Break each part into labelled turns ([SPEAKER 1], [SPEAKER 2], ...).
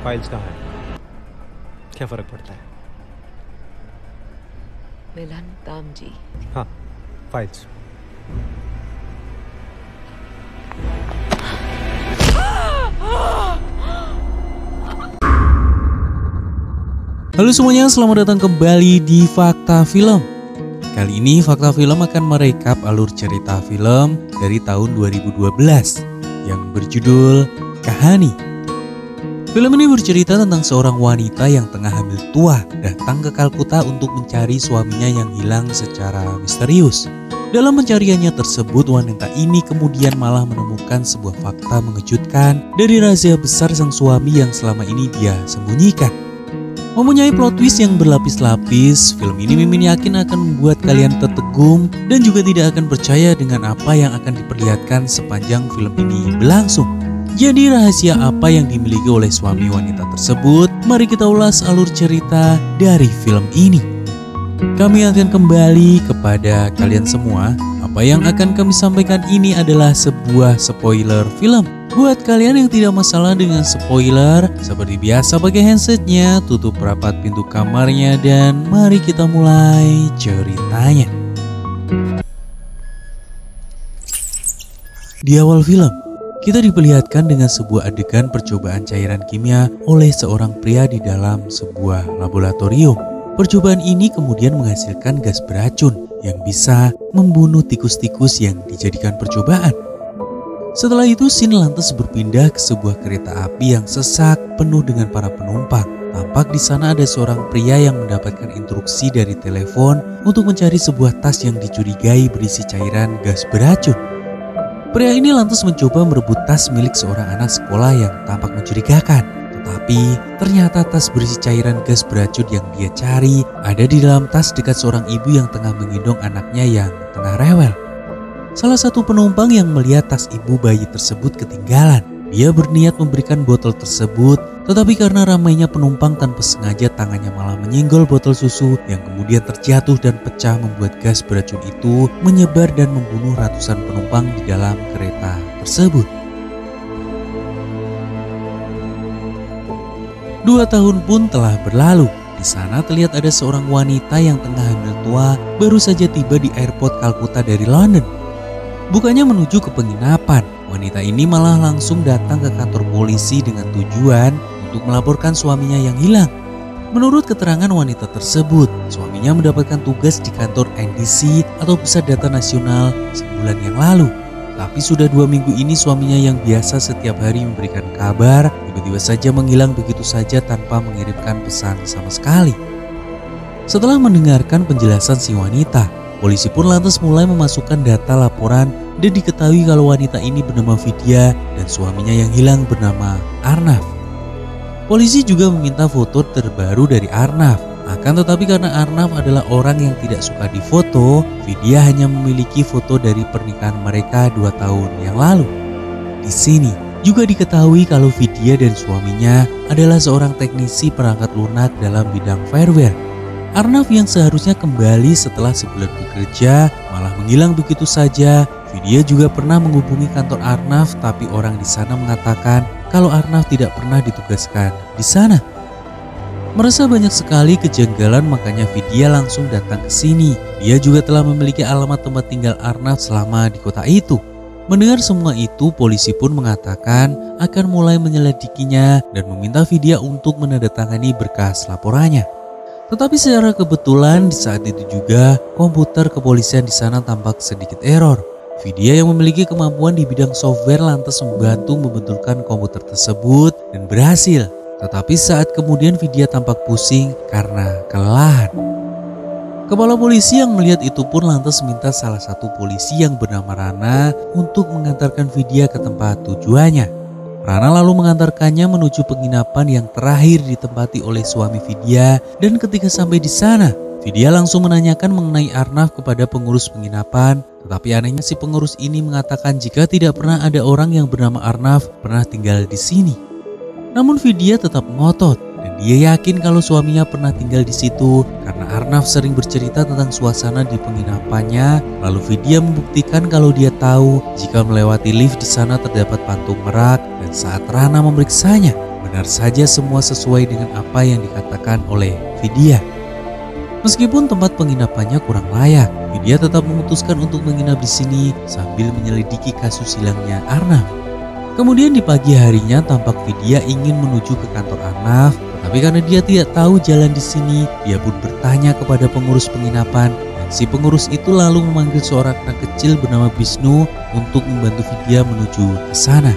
[SPEAKER 1] फाइल्स कहाँ है? क्या फर्क पड़ता है?
[SPEAKER 2] मिलन काम जी।
[SPEAKER 1] हाँ, files.
[SPEAKER 3] Halo semuanya, selamat datang kembali di Fakta Film. Kali ini Fakta Film akan merekap alur cerita film dari tahun 2012 yang berjudul Kahani. Film ini bercerita tentang seorang wanita yang tengah hamil tua datang ke Kalkuta untuk mencari suaminya yang hilang secara misterius. Dalam pencariannya tersebut, wanita ini kemudian malah menemukan sebuah fakta mengejutkan dari rahasia besar sang suami yang selama ini dia sembunyikan. Mempunyai plot twist yang berlapis-lapis, film ini Mimin yakin akan membuat kalian tertegun dan juga tidak akan percaya dengan apa yang akan diperlihatkan sepanjang film ini berlangsung. Jadi rahasia apa yang dimiliki oleh suami wanita tersebut? Mari kita ulas alur cerita dari film ini. Kami akan kembali kepada kalian semua. Apa yang akan kami sampaikan ini adalah sebuah spoiler film. Buat kalian yang tidak masalah dengan spoiler, seperti biasa pakai handsetnya, tutup rapat pintu kamarnya, dan mari kita mulai ceritanya. Di awal film, kita diperlihatkan dengan sebuah adegan percobaan cairan kimia oleh seorang pria di dalam sebuah laboratorium. Percobaan ini kemudian menghasilkan gas beracun yang bisa membunuh tikus-tikus yang dijadikan percobaan. Setelah itu, scene lantas berpindah ke sebuah kereta api yang sesak penuh dengan para penumpang. Tampak di sana ada seorang pria yang mendapatkan instruksi dari telepon untuk mencari sebuah tas yang dicurigai berisi cairan gas beracun. Pria ini lantas mencoba merebut tas milik seorang anak sekolah yang tampak mencurigakan. Tetapi ternyata tas berisi cairan gas beracun yang dia cari ada di dalam tas dekat seorang ibu yang tengah menggendong anaknya yang tengah rewel. Salah satu penumpang yang melihat tas ibu bayi tersebut ketinggalan. Dia berniat memberikan botol tersebut, tetapi karena ramainya penumpang tanpa sengaja tangannya malah menyenggol botol susu yang kemudian terjatuh dan pecah membuat gas beracun itu menyebar dan membunuh ratusan penumpang di dalam kereta tersebut. 2 tahun pun telah berlalu. Di sana terlihat ada seorang wanita yang tengah hamil tua baru saja tiba di airport Kalkuta dari London. Bukannya menuju ke penginapan, wanita ini malah langsung datang ke kantor polisi dengan tujuan untuk melaporkan suaminya yang hilang. Menurut keterangan wanita tersebut, suaminya mendapatkan tugas di kantor NDC atau Pusat Data Nasional sebulan yang lalu. Tapi sudah 2 minggu ini suaminya yang biasa setiap hari memberikan kabar, tiba-tiba saja menghilang begitu saja tanpa mengirimkan pesan sama sekali. Setelah mendengarkan penjelasan si wanita, polisi pun lantas mulai memasukkan data laporan dan diketahui kalau wanita ini bernama Vidya dan suaminya yang hilang bernama Arnaf. Polisi juga meminta foto terbaru dari Arnaf. Akan tetapi karena Arnaf adalah orang yang tidak suka difoto, Vidya hanya memiliki foto dari pernikahan mereka 2 tahun yang lalu. Di sini juga diketahui kalau Vidya dan suaminya adalah seorang teknisi perangkat lunak dalam bidang fireware. Arnaf yang seharusnya kembali setelah sebulan bekerja malah menghilang begitu saja. Vidya juga pernah menghubungi kantor Arnaf, tapi orang di sana mengatakan kalau Arnaf tidak pernah ditugaskan di sana. Merasa banyak sekali kejanggalan, makanya Vidya langsung datang ke sini. Dia juga telah memiliki alamat tempat tinggal Arnaf selama di kota itu. Mendengar semua itu, polisi pun mengatakan akan mulai menyelidikinya dan meminta Vidya untuk menandatangani berkas laporannya. Tetapi secara kebetulan di saat itu juga komputer kepolisian di sana tampak sedikit error. Vidya yang memiliki kemampuan di bidang software lantas membantu membetulkan komputer tersebut dan berhasil. Tetapi saat kemudian Vidya tampak pusing karena kelelahan. Kepala polisi yang melihat itu pun lantas minta salah satu polisi yang bernama Rana untuk mengantarkan Vidya ke tempat tujuannya. Rana lalu mengantarkannya menuju penginapan yang terakhir ditempati oleh suami Vidya, dan ketika sampai di sana, Vidya langsung menanyakan mengenai Arnaf kepada pengurus penginapan. Tetapi anehnya si pengurus ini mengatakan jika tidak pernah ada orang yang bernama Arnaf pernah tinggal di sini. Namun Vidya tetap ngotot dan dia yakin kalau suaminya pernah tinggal di situ karena Arnaf sering bercerita tentang suasana di penginapannya. Lalu Vidya membuktikan kalau dia tahu jika melewati lift di sana terdapat patung merak, dan saat Rana memeriksanya, benar saja semua sesuai dengan apa yang dikatakan oleh Vidya. Meskipun tempat penginapannya kurang layak, Vidya tetap memutuskan untuk menginap di sini sambil menyelidiki kasus hilangnya Arnaf. Kemudian di pagi harinya tampak Vidya ingin menuju ke kantor Arnaf, tetapi karena dia tidak tahu jalan di sini, dia pun bertanya kepada pengurus penginapan. Dan si pengurus itu lalu memanggil seorang anak kecil bernama Bisnu untuk membantu Vidya menuju ke sana.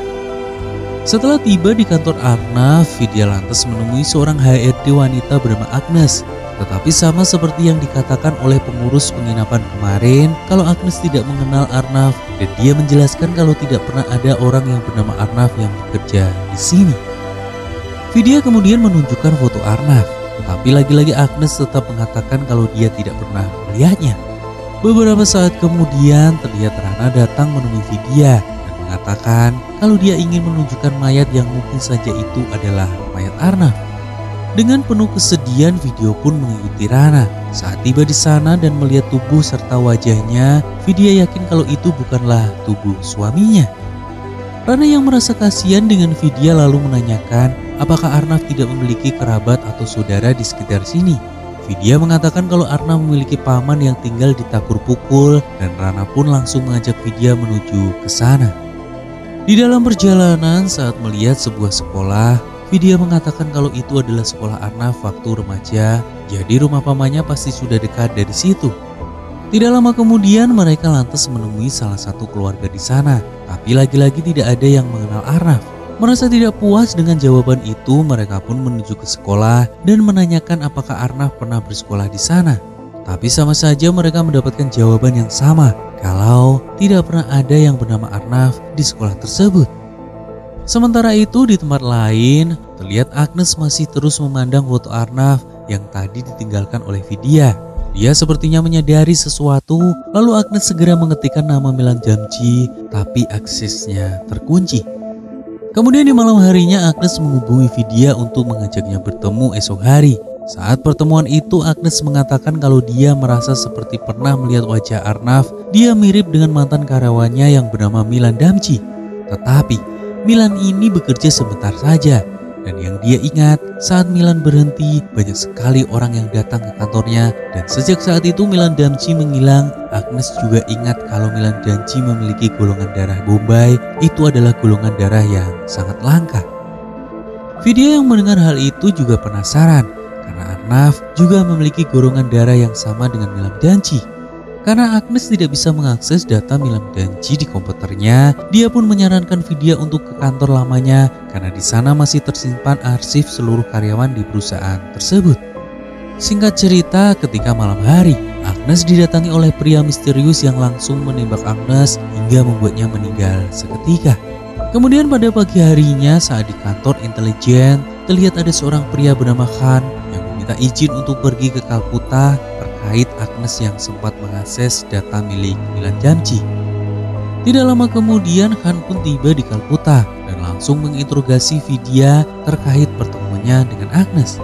[SPEAKER 3] Setelah tiba di kantor Arnaf, Vidya lantas menemui seorang HRD wanita bernama Agnes. Tetapi sama seperti yang dikatakan oleh pengurus penginapan kemarin, kalau Agnes tidak mengenal Arnaf dan dia menjelaskan kalau tidak pernah ada orang yang bernama Arnaf yang bekerja di sini. Vidya kemudian menunjukkan foto Arnaf, tetapi lagi-lagi Agnes tetap mengatakan kalau dia tidak pernah melihatnya. Beberapa saat kemudian terlihat Rana datang menemui Vidya dan mengatakan kalau dia ingin menunjukkan mayat yang mungkin saja itu adalah mayat Arnaf. Dengan penuh kesedihan, Vidya pun mengikuti Rana. Saat tiba di sana dan melihat tubuh serta wajahnya, Vidya yakin kalau itu bukanlah tubuh suaminya. Rana yang merasa kasihan dengan Vidya lalu menanyakan apakah Arnaf tidak memiliki kerabat atau saudara di sekitar sini. Vidya mengatakan kalau Arnaf memiliki paman yang tinggal di Takur Pukul dan Rana pun langsung mengajak Vidya menuju ke sana. Di dalam perjalanan saat melihat sebuah sekolah, Vidya mengatakan kalau itu adalah sekolah Arnaf waktu remaja, jadi rumah pamannya pasti sudah dekat dari situ. Tidak lama kemudian mereka lantas menemui salah satu keluarga di sana, tapi lagi-lagi tidak ada yang mengenal Arnaf. Merasa tidak puas dengan jawaban itu, mereka pun menuju ke sekolah dan menanyakan apakah Arnaf pernah bersekolah di sana. Tapi sama saja mereka mendapatkan jawaban yang sama, kalau tidak pernah ada yang bernama Arnaf di sekolah tersebut. Sementara itu di tempat lain, terlihat Agnes masih terus memandang foto Arnaf yang tadi ditinggalkan oleh Vidya. Dia sepertinya menyadari sesuatu, lalu Agnes segera mengetikkan nama Milan Damji, tapi aksesnya terkunci. Kemudian di malam harinya Agnes menghubungi Vidya untuk mengajaknya bertemu esok hari. Saat pertemuan itu Agnes mengatakan kalau dia merasa seperti pernah melihat wajah Arnaf. Dia mirip dengan mantan karyawannya yang bernama Milan Damji. Tetapi Milan ini bekerja sebentar saja. Dan yang dia ingat, saat Milan berhenti, banyak sekali orang yang datang ke kantornya. Dan sejak saat itu Milan Damji menghilang. Agnes juga ingat kalau Milan Damji memiliki golongan darah Bombay. Itu adalah golongan darah yang sangat langka. Vidya yang mendengar hal itu juga penasaran, karena Arnaf juga memiliki golongan darah yang sama dengan Milan Damji. Karena Agnes tidak bisa mengakses data Milan Damji di komputernya, dia pun menyarankan Vidya untuk ke kantor lamanya karena di sana masih tersimpan arsip seluruh karyawan di perusahaan tersebut. Singkat cerita, ketika malam hari, Agnes didatangi oleh pria misterius yang langsung menembak Agnes hingga membuatnya meninggal seketika. Kemudian pada pagi harinya saat di kantor intelijen, terlihat ada seorang pria bernama Khan yang meminta izin untuk pergi ke Kalkuta terkait Agnes yang sempat mengakses data milik Milan Damji. Tidak lama kemudian Khan pun tiba di Kalkuta dan langsung menginterogasi Vidya terkait pertemuannya dengan Agnes.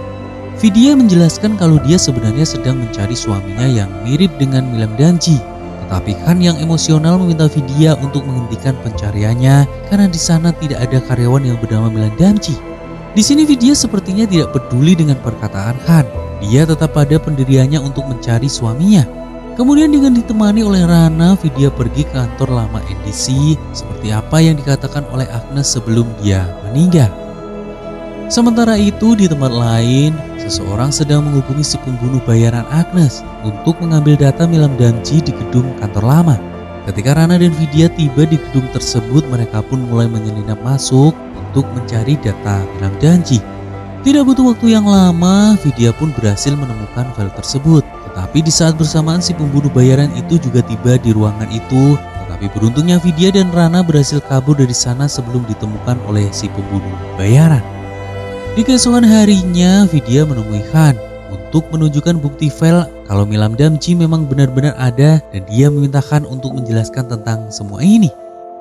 [SPEAKER 3] Vidya menjelaskan kalau dia sebenarnya sedang mencari suaminya yang mirip dengan Milan Damji. Tetapi Khan yang emosional meminta Vidya untuk menghentikan pencariannya karena di sana tidak ada karyawan yang bernama Milan Damji. Di sini Vidya sepertinya tidak peduli dengan perkataan Khan. Dia tetap pada pendiriannya untuk mencari suaminya. Kemudian dengan ditemani oleh Rana, Vidya pergi ke kantor lama NDC seperti apa yang dikatakan oleh Agnes sebelum dia meninggal. Sementara itu di tempat lain, seseorang sedang menghubungi si pembunuh bayaran Agnes untuk mengambil data Milan Damji di gedung kantor lama. Ketika Rana dan Vidya tiba di gedung tersebut, mereka pun mulai menyelinap masuk untuk mencari data Milan Damji. Tidak butuh waktu yang lama, Vidya pun berhasil menemukan file tersebut. Tetapi di saat bersamaan si pembunuh bayaran itu juga tiba di ruangan itu. Tetapi beruntungnya Vidya dan Rana berhasil kabur dari sana sebelum ditemukan oleh si pembunuh bayaran. Di keesokan harinya, Vidya menemui Khan untuk menunjukkan bukti file kalau Milan Damji memang benar-benar ada dan dia meminta Khan untuk menjelaskan tentang semua ini.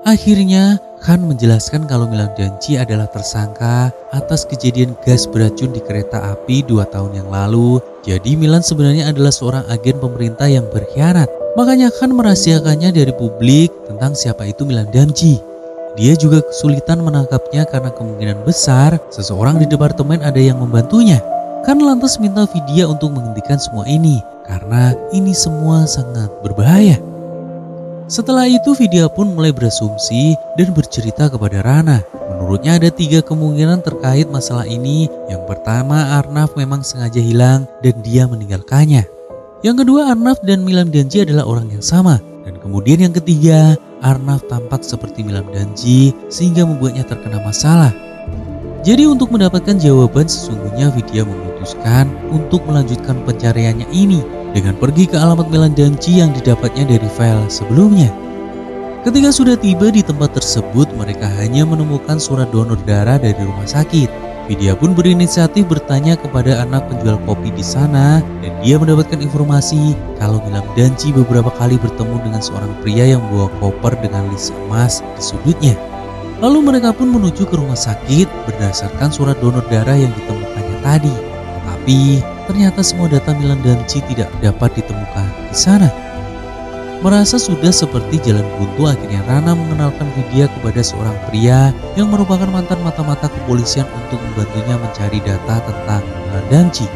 [SPEAKER 3] Akhirnya Khan menjelaskan kalau Milan Damji adalah tersangka atas kejadian gas beracun di kereta api 2 tahun yang lalu. Jadi Milan sebenarnya adalah seorang agen pemerintah yang berkhianat. Makanya Khan merahasiakannya dari publik tentang siapa itu Milan Damji. dia juga kesulitan menangkapnya karena kemungkinan besar seseorang di departemen ada yang membantunya. Kan lantas minta Vidya untuk menghentikan semua ini karena ini semua sangat berbahaya. Setelah itu Vidya pun mulai berasumsi dan bercerita kepada Rana. Menurutnya ada 3 kemungkinan terkait masalah ini. Yang pertama, Arnav memang sengaja hilang dan dia meninggalkannya. Yang kedua, Arnav dan Milam Danji adalah orang yang sama. Dan kemudian yang ketiga, Arnav tampak seperti Milam Danji sehingga membuatnya terkena masalah. Jadi untuk mendapatkan jawaban sesungguhnya Vidya memutuskan untuk melanjutkan pencariannya ini dengan pergi ke alamat Milam Danji yang didapatnya dari file sebelumnya. Ketika sudah tiba di tempat tersebut, mereka hanya menemukan surat donor darah dari rumah sakit. Vidya pun berinisiatif bertanya kepada anak penjual kopi di sana dan dia mendapatkan informasi kalau Milam Danji beberapa kali bertemu dengan seorang pria yang membawa koper dengan list emas di sudutnya. Lalu mereka pun menuju ke rumah sakit berdasarkan surat donor darah yang ditemukannya tadi. Tetapi ternyata semua data Milam Danji tidak dapat ditemukan di sana. Merasa sudah seperti jalan buntu, akhirnya Rana mengenalkan Vidya kepada seorang pria yang merupakan mantan mata-mata kepolisian untuk membantunya mencari data tentang Milam Danji.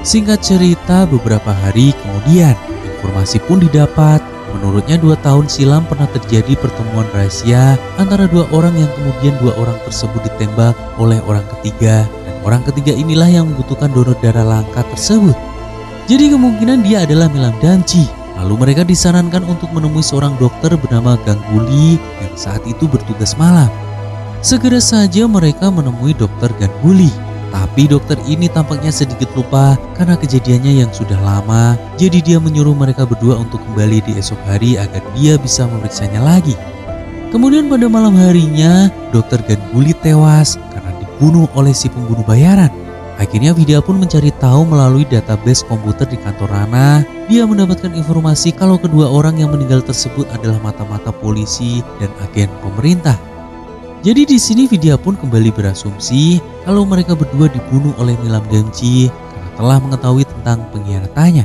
[SPEAKER 3] Singkat cerita, beberapa hari kemudian informasi pun didapat. Menurutnya 2 tahun silam pernah terjadi pertemuan rahasia antara 2 orang yang kemudian 2 orang tersebut ditembak oleh orang ketiga. Dan orang ketiga inilah yang membutuhkan donor darah langka tersebut. Jadi kemungkinan dia adalah Milam Danji. Lalu mereka disarankan untuk menemui seorang dokter bernama Ganguly yang saat itu bertugas malam. Segera saja mereka menemui dokter Ganguly. Tapi dokter ini tampaknya sedikit lupa karena kejadiannya yang sudah lama. Jadi dia menyuruh mereka berdua untuk kembali di esok hari agar dia bisa memeriksanya lagi. Kemudian pada malam harinya dokter Ganguly tewas karena dibunuh oleh si pembunuh bayaran. Akhirnya Vidya pun mencari tahu melalui database komputer di kantor Rana. Dia mendapatkan informasi kalau kedua orang yang meninggal tersebut adalah mata-mata polisi dan agen pemerintah. Jadi di sini Vidya pun kembali berasumsi kalau mereka berdua dibunuh oleh Milam Danji karena telah mengetahui tentang pengkhianatannya.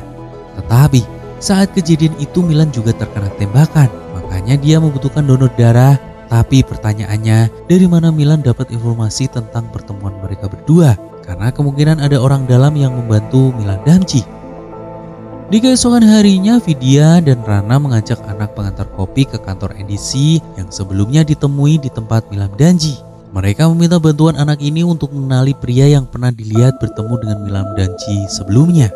[SPEAKER 3] Tetapi saat kejadian itu Milan juga terkena tembakan, makanya dia membutuhkan donor darah. Tapi pertanyaannya, dari mana Milan dapat informasi tentang pertemuan mereka berdua? Karena kemungkinan ada orang dalam yang membantu Milam Danji. Di keesokan harinya, Vidya dan Rana mengajak anak pengantar kopi ke kantor NDC yang sebelumnya ditemui di tempat Milam Danji. Mereka meminta bantuan anak ini untuk mengenali pria yang pernah dilihat bertemu dengan Milam Danji sebelumnya.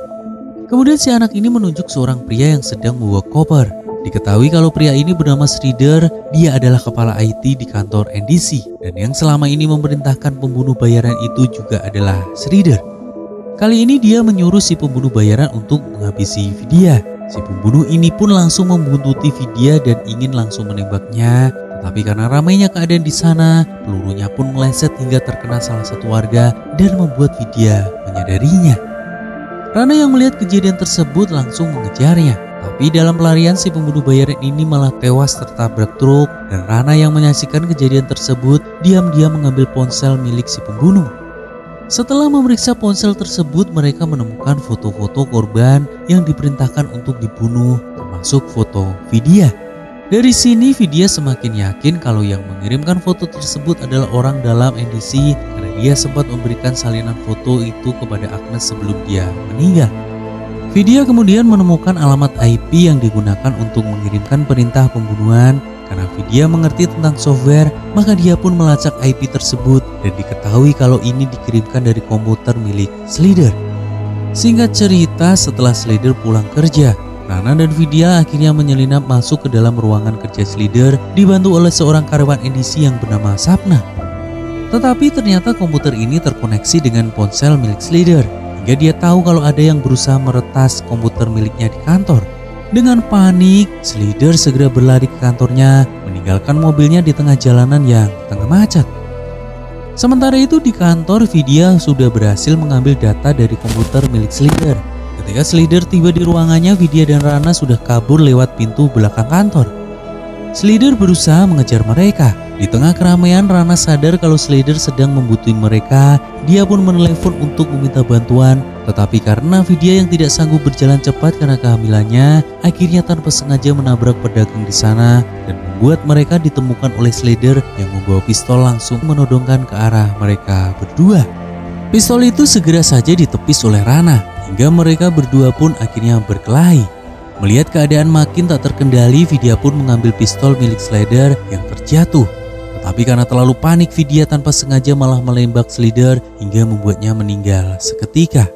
[SPEAKER 3] Kemudian si anak ini menunjuk seorang pria yang sedang membawa koper. Diketahui kalau pria ini bernama Sridhar, dia adalah kepala IT di kantor NDC dan yang selama ini memerintahkan pembunuh bayaran itu juga adalah Sridhar. Kali ini dia menyuruh si pembunuh bayaran untuk menghabisi Vidya. Si pembunuh ini pun langsung membuntuti Vidya dan ingin langsung menembaknya. Tetapi karena ramainya keadaan di sana, pelurunya pun meleset hingga terkena salah satu warga dan membuat Vidya menyadarinya. Rana yang melihat kejadian tersebut langsung mengejarnya. Tapi dalam pelarian si pembunuh bayaran ini malah tewas tertabrak truk dan Rana yang menyaksikan kejadian tersebut diam-diam mengambil ponsel milik si pembunuh. Setelah memeriksa ponsel tersebut, mereka menemukan foto-foto korban yang diperintahkan untuk dibunuh, termasuk foto Vidya. Dari sini Vidya semakin yakin kalau yang mengirimkan foto tersebut adalah orang dalam NDC karena dia sempat memberikan salinan foto itu kepada Agnes sebelum dia meninggal. Vidya kemudian menemukan alamat IP yang digunakan untuk mengirimkan perintah pembunuhan. Karena Vidya mengerti tentang software, maka dia pun melacak IP tersebut dan diketahui kalau ini dikirimkan dari komputer milik Sridhar. Singkat cerita, setelah Sridhar pulang kerja, Rana dan Vidya akhirnya menyelinap masuk ke dalam ruangan kerja Sridhar dibantu oleh seorang karyawan NDC yang bernama Sapna. Tetapi ternyata komputer ini terkoneksi dengan ponsel milik Sridhar. Hingga dia tahu kalau ada yang berusaha meretas komputer miliknya di kantor. Dengan panik, Sridhar segera berlari ke kantornya, meninggalkan mobilnya di tengah jalanan yang tengah macet. Sementara itu di kantor, Vidya sudah berhasil mengambil data dari komputer milik Sridhar. Ketika Sridhar tiba di ruangannya, Vidya dan Rana sudah kabur lewat pintu belakang kantor. Sridhar berusaha mengejar mereka. Di tengah keramaian, Rana sadar kalau Sridhar sedang membutuhkan mereka. Dia pun menelepon untuk meminta bantuan, Tetapi karena Vidya yang tidak sanggup berjalan cepat karena kehamilannya, akhirnya tanpa sengaja menabrak pedagang di sana dan membuat mereka ditemukan oleh Slater yang membawa pistol langsung menodongkan ke arah mereka berdua. Pistol itu segera saja ditepis oleh Rana hingga mereka berdua pun akhirnya berkelahi. Melihat keadaan makin tak terkendali, Vidya pun mengambil pistol milik Slater yang terjatuh. Tetapi karena terlalu panik, Vidya tanpa sengaja malah menembak Slater hingga membuatnya meninggal seketika.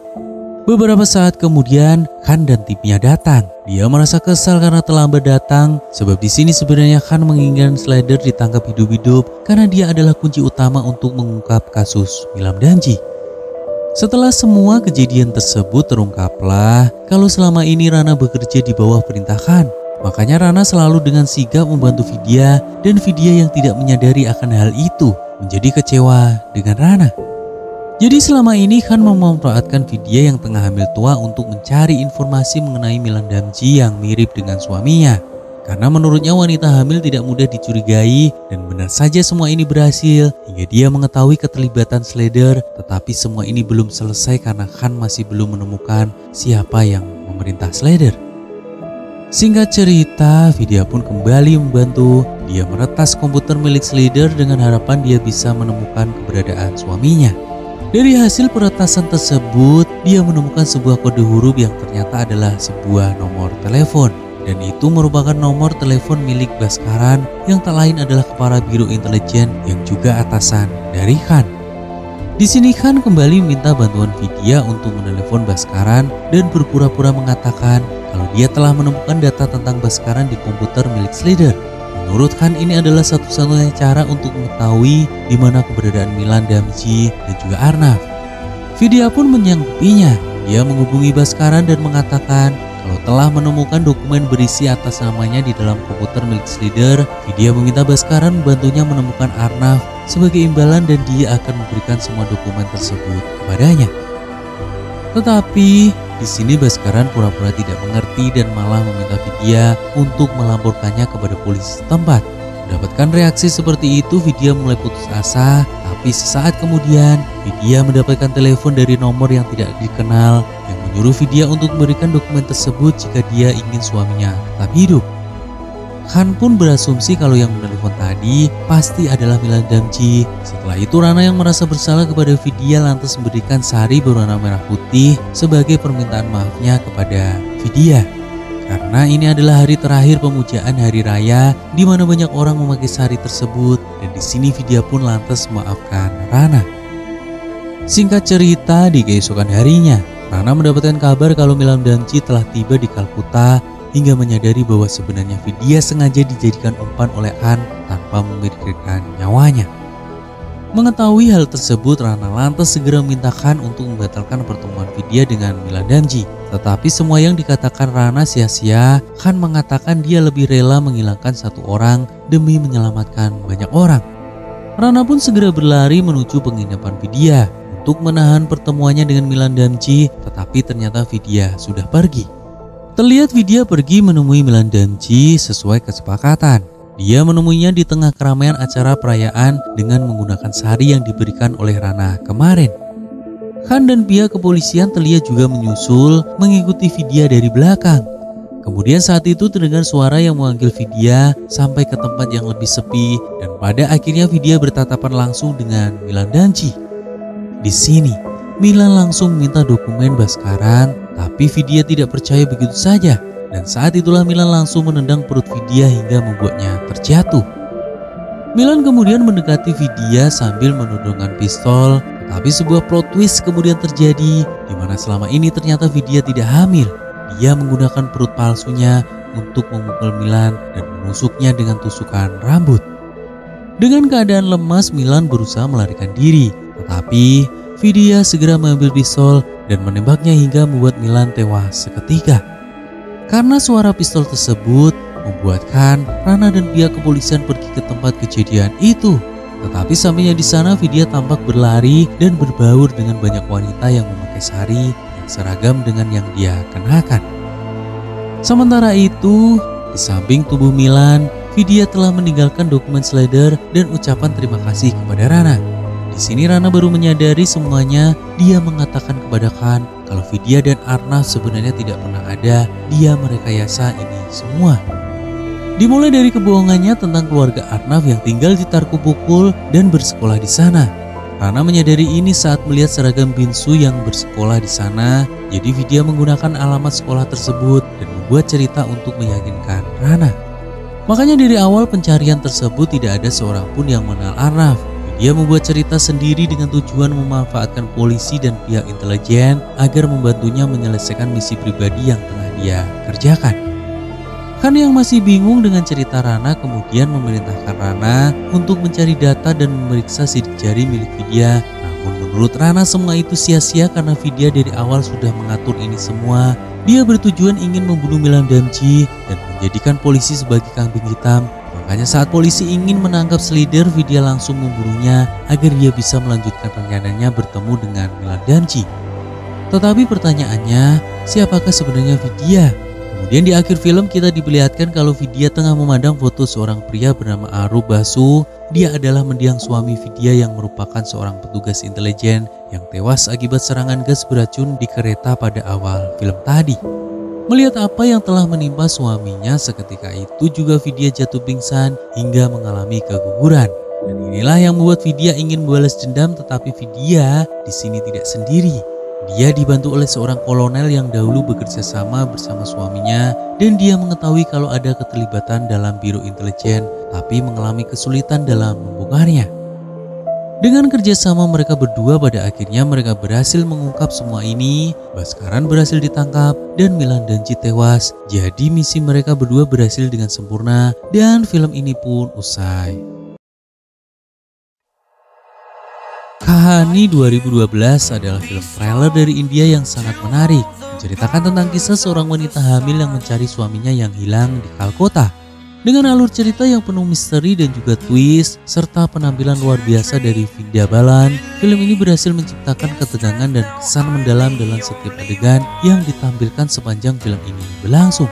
[SPEAKER 3] Beberapa saat kemudian, Khan dan timnya datang. Dia merasa kesal karena terlambat datang, sebab di sini sebenarnya Khan menginginkan Slater ditangkap hidup-hidup karena dia adalah kunci utama untuk mengungkap kasus Milam Damji. Setelah semua kejadian tersebut terungkaplah kalau selama ini Rana bekerja di bawah perintah Khan. Makanya Rana selalu dengan sigap membantu Vidya dan Vidya yang tidak menyadari akan hal itu menjadi kecewa dengan Rana. Jadi selama ini Khan memanfaatkan Vidya yang tengah hamil tua untuk mencari informasi mengenai Milam Damji yang mirip dengan suaminya. Karena menurutnya wanita hamil tidak mudah dicurigai dan benar saja semua ini berhasil hingga dia mengetahui keterlibatan Slater, tetapi semua ini belum selesai karena Khan masih belum menemukan siapa yang memerintah Slater. Singkat cerita, Vidya pun kembali membantu. Dia meretas komputer milik Slater dengan harapan dia bisa menemukan keberadaan suaminya. Dari hasil peretasan tersebut, dia menemukan sebuah kode huruf yang ternyata adalah sebuah nomor telepon. Dan itu merupakan nomor telepon milik Bhaskaran yang tak lain adalah kepala Biro Intelijen yang juga atasan dari Khan. Di sini Khan kembali meminta bantuan Vidya untuk menelepon Bhaskaran dan berpura-pura mengatakan kalau dia telah menemukan data tentang Bhaskaran di komputer milik Slater. Menurut Khan ini adalah satu-satunya cara untuk mengetahui di mana keberadaan Milam Damji dan juga Arnav. Vidya pun menyanggupinya. Dia menghubungi Bhaskaran dan mengatakan kalau telah menemukan dokumen berisi atas namanya di dalam komputer milik Slater. Vidya meminta Bhaskaran membantunya menemukan Arnav sebagai imbalan dan dia akan memberikan semua dokumen tersebut kepadanya. Tetapi di sini Bhaskaran pura-pura tidak mengerti dan malah meminta Vidya untuk melaporkannya kepada polisi setempat. Mendapatkan reaksi seperti itu, Vidya mulai putus asa. Tapi sesaat kemudian, Vidya mendapatkan telepon dari nomor yang tidak dikenal yang menyuruh Vidya untuk memberikan dokumen tersebut jika dia ingin suaminya tetap hidup. Khan pun berasumsi kalau yang menelepon tadi pasti adalah Milam Damji. Setelah itu Rana yang merasa bersalah kepada Vidya lantas memberikan sari berwarna merah putih sebagai permintaan maafnya kepada Vidya. Karena ini adalah hari terakhir pemujaan hari raya di mana banyak orang memakai sari tersebut dan di sini Vidya pun lantas memaafkan Rana. Singkat cerita, di keesokan harinya Rana mendapatkan kabar kalau Milam Damji telah tiba di Kalkuta hingga menyadari bahwa sebenarnya Vidya sengaja dijadikan umpan oleh Khan tanpa memikirkan nyawanya. Mengetahui hal tersebut, Rana lantas segera meminta Khan untuk membatalkan pertemuan Vidya dengan Milam Damji. Tetapi semua yang dikatakan Rana sia-sia. Khan mengatakan dia lebih rela menghilangkan satu orang demi menyelamatkan banyak orang. Rana pun segera berlari menuju penginapan Vidya untuk menahan pertemuannya dengan Milam Damji, tetapi ternyata Vidya sudah pergi. Terlihat Vidya pergi menemui Milam Damji sesuai kesepakatan. Dia menemuinya di tengah keramaian acara perayaan dengan menggunakan sari yang diberikan oleh Rana kemarin. Khan dan pihak kepolisian terlihat juga menyusul mengikuti Vidya dari belakang. Kemudian saat itu terdengar suara yang memanggil Vidya sampai ke tempat yang lebih sepi dan pada akhirnya Vidya bertatapan langsung dengan Milam Damji. Di sini Milam langsung meminta dokumen Bhaskaran, tapi Vidya tidak percaya begitu saja. Dan saat itulah Milam langsung menendang perut Vidya hingga membuatnya terjatuh. Milam kemudian mendekati Vidya sambil menodongkan pistol, tetapi sebuah plot twist kemudian terjadi di mana selama ini ternyata Vidya tidak hamil. Dia menggunakan perut palsunya untuk memukul Milam dan menusuknya dengan tusukan rambut. Dengan keadaan lemas, Milam berusaha melarikan diri, tetapi Vidya segera mengambil pistol dan menembaknya hingga membuat Milam tewas seketika. Karena suara pistol tersebut membuat Khan, Rana dan pihak kepolisian pergi ke tempat kejadian itu. Tetapi sampainya di sana Vidya tampak berlari dan berbaur dengan banyak wanita yang memakai sari yang seragam dengan yang dia kenakan. Sementara itu, di samping tubuh Milam, Vidya telah meninggalkan dokumen Slater dan ucapan terima kasih kepada Rana. Di sini Rana baru menyadari semuanya. Dia mengatakan kepada Khan kalau Vidya dan Arnav sebenarnya tidak pernah ada. Dia merekayasa ini semua. Dimulai dari kebohongannya tentang keluarga Arnav yang tinggal di Tarku Pukul dan bersekolah di sana. Rana menyadari ini saat melihat seragam Binsu yang bersekolah di sana. Jadi Vidya menggunakan alamat sekolah tersebut dan membuat cerita untuk meyakinkan Rana. Makanya dari awal pencarian tersebut tidak ada seorang pun yang mengenal Arnav. Vidya membuat cerita sendiri dengan tujuan memanfaatkan polisi dan pihak intelijen agar membantunya menyelesaikan misi pribadi yang tengah dia kerjakan. Khan yang masih bingung dengan cerita Rana kemudian memerintahkan Rana untuk mencari data dan memeriksa sidik jari milik Vidya. Namun menurut Rana semua itu sia-sia karena Vidya dari awal sudah mengatur ini semua. Dia bertujuan ingin membunuh Milan Damci dan menjadikan polisi sebagai kambing hitam. Makanya saat polisi ingin menangkap Slider, Vidya langsung membunuhnya agar dia bisa melanjutkan rencananya bertemu dengan Milan Damci. Tetapi pertanyaannya, siapakah sebenarnya Vidya? Kemudian di akhir film kita diperlihatkan kalau Vidya tengah memandang foto seorang pria bernama Arup Basu. Dia adalah mendiang suami Vidya yang merupakan seorang petugas intelijen yang tewas akibat serangan gas beracun di kereta pada awal film tadi. Melihat apa yang telah menimpa suaminya seketika itu juga Vidya jatuh pingsan hingga mengalami keguguran. Dan inilah yang membuat Vidya ingin membalas dendam, tetapi Vidya di sini tidak sendiri. Dia dibantu oleh seorang kolonel yang dahulu bekerja sama bersama suaminya dan dia mengetahui kalau ada keterlibatan dalam biro intelijen tapi mengalami kesulitan dalam membongkarnya. Dengan kerjasama mereka berdua pada akhirnya mereka berhasil mengungkap semua ini. Baskaran berhasil ditangkap dan Milan Damci tewas. Jadi misi mereka berdua berhasil dengan sempurna dan film ini pun usai. Kahani 2012 adalah film trailer dari India yang sangat menarik, menceritakan tentang kisah seorang wanita hamil yang mencari suaminya yang hilang di Kalkota. Dengan alur cerita yang penuh misteri dan juga twist, serta penampilan luar biasa dari Vidya Balan, film ini berhasil menciptakan ketegangan dan kesan mendalam dalam setiap adegan yang ditampilkan sepanjang film ini berlangsung.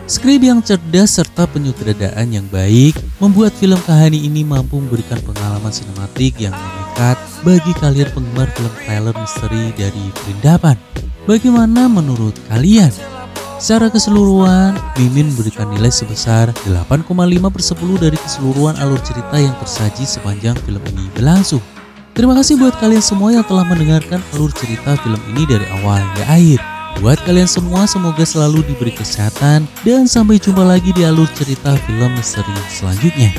[SPEAKER 3] Skrip yang cerdas serta penyutradaraan yang baik membuat film Kahani ini mampu memberikan pengalaman sinematik yang memikat bagi kalian penggemar film trailer misteri dari Vrindavan. Bagaimana menurut kalian? Secara keseluruhan, Mimin memberikan nilai sebesar 8,5/10 dari keseluruhan alur cerita yang tersaji sepanjang film ini berlangsung. Terima kasih buat kalian semua yang telah mendengarkan alur cerita film ini dari awal hingga akhir. Buat kalian semua semoga selalu diberi kesehatan dan sampai jumpa lagi di alur cerita film misteri selanjutnya.